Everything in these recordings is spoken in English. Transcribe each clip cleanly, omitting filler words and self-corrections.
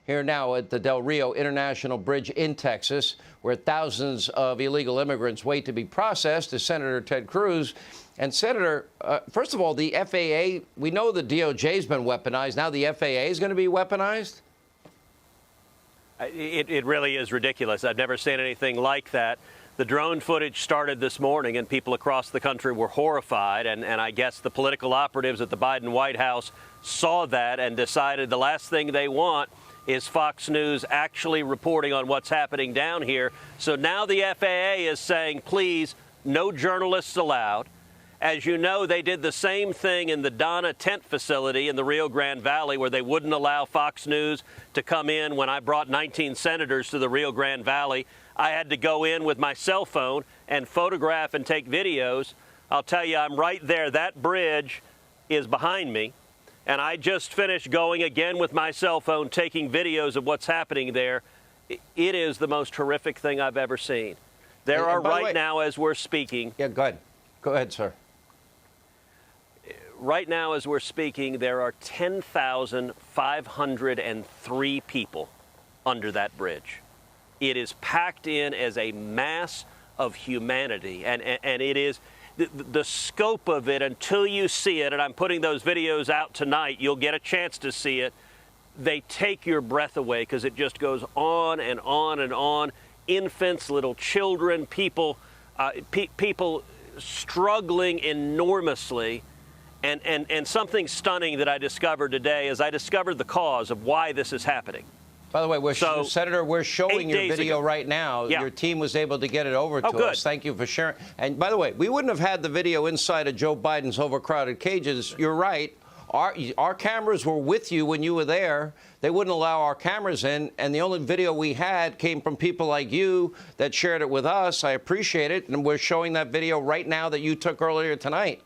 here now at the Del Rio International Bridge in Texas, where thousands of illegal immigrants wait to be processed, is Senator Ted Cruz. And Senator, first of all, the FAA, we know the DOJ's been weaponized. Now the FAA is going to be weaponized? It really is ridiculous. I've never seen anything like that. The drone footage started this morning, and people across the country were horrified. And I guess the political operatives at the Biden White House saw that and decided the last thing they want is Fox News actually reporting on what's happening down here. So now the FAA is saying, please, no journalists allowed. As you know, they did the same thing in the Donna tent facility in the Rio Grande Valley, where they wouldn't allow Fox News to come in. When I brought 19 senators to the Rio Grande Valley, I had to go in with my cell phone and photograph and take videos. I'll tell you, I'm right there. That bridge is behind me. And I just finished going again with my cell phone, taking videos of what's happening there. It is the most horrific thing I've ever seen. There are right now, as we're speaking. Yeah, go ahead. Go ahead, sir. Right now, as we're speaking, there are 10,503 people under that bridge. It is packed in as a mass of humanity, and it is the scope of it until you see it, and I'm putting those videos out tonight, you'll get a chance to see it. They take your breath away because it just goes on and on and on. Infants, little children, people struggling enormously. And something stunning that I discovered today is I discovered the cause of why this is happening. By the way, Senator, we're showing your video right now. Yeah. Your team was able to get it over to us. Thank you for sharing. And by the way, we wouldn't have had the video inside of Joe Biden's overcrowded cages. You're right. Our cameras were with you when you were there. They wouldn't allow our cameras in. And the only video we had came from people like you that shared it with us. I appreciate it. And we're showing that video right now that you took earlier tonight.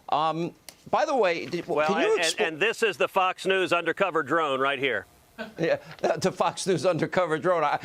By the way, can you and this is the Fox News undercover drone right here. Yeah, the Fox News undercover drone. I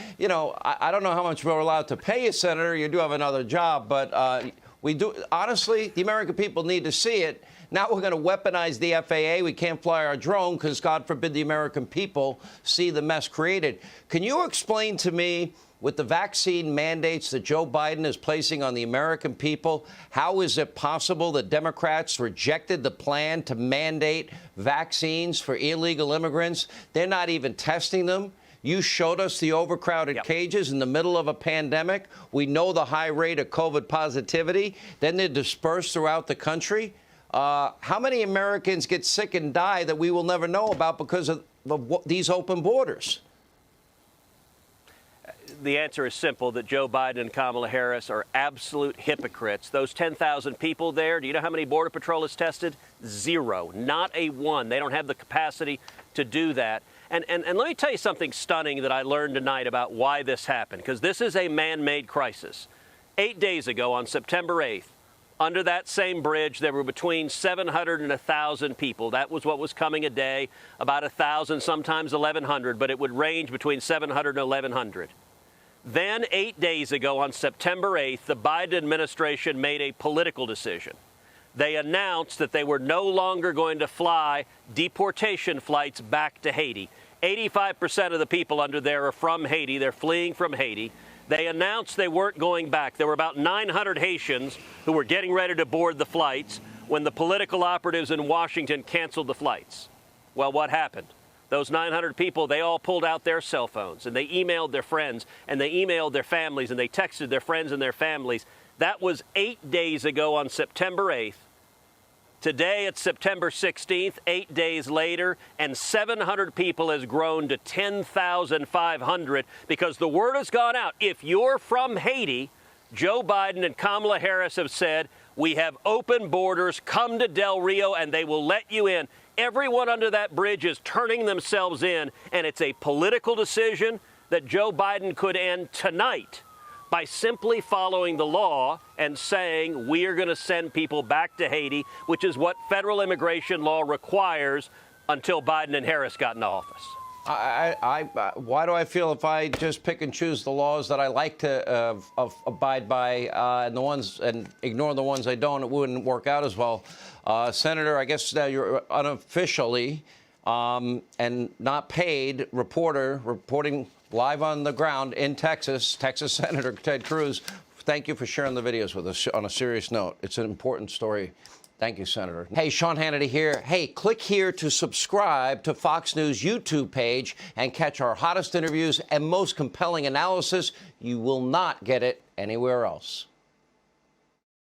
don't know how much we're allowed to pay you, Senator. You do have another job, but we do. Honestly, the American people need to see it. Now we're going to weaponize the FAA. We can't fly our drone because, God forbid, the American people see the mess created. Can you explain to me, with the vaccine mandates that Joe Biden is placing on the American people, how is it possible that Democrats rejected the plan to mandate vaccines for illegal immigrants? They're not even testing them. You showed us the overcrowded cages in the middle of a pandemic. We know the high rate of COVID positivity. Then they're dispersed throughout the country. How many Americans get sick and die that we will never know about because of these open borders? The answer is simple, that Joe Biden and Kamala Harris are absolute hypocrites. Those 10,000 people there, do you know how many Border Patrol has tested? Zero, not a one. They don't have the capacity to do that. And let me tell you something stunning that I learned tonight about why this happened, because this is a man-made crisis. 8 days ago, on September 8th, under that same bridge, there were between 700 and 1,000 people. That was what was coming a day, about 1,000, sometimes 1,100, but it would range between 700 and 1,100. Then 8 days ago, on September 8th, the Biden administration made a political decision. They announced that they were no longer going to fly deportation flights back to Haiti. 85% of the people under there are from Haiti. They're fleeing from Haiti. They announced they weren't going back. There were about 900 Haitians who were getting ready to board the flights when the political operatives in Washington canceled the flights. Well, what happened? Those 900 people, they all pulled out their cell phones, and they emailed their friends, and they emailed their families, and they texted their friends and their families. That was 8 days ago on September 8th. Today, it's September 16th, 8 days later, and 700 people has grown to 10,500 because the word has gone out. If you're from Haiti, Joe Biden and Kamala Harris have said, we have open borders, come to Del Rio, and they will let you in. Everyone under that bridge is turning themselves in, and it's a political decision that Joe Biden could end tonight by simply following the law and saying we are going to send people back to Haiti, which is what federal immigration law requires until Biden and Harris got into office. Why do I feel if I just pick and choose the laws that I like to abide by and ignore the ones I don't, it wouldn't work out as well? Senator, I guess now you're unofficially and not paid reporter reporting live on the ground in Texas, Texas Senator Ted Cruz. Thank you for sharing the videos with us on a serious note. It's an important story. Thank you, Senator. Hey, Sean Hannity here. Hey, click here to subscribe to Fox News YouTube page and catch our hottest interviews and most compelling analysis. You will not get it anywhere else.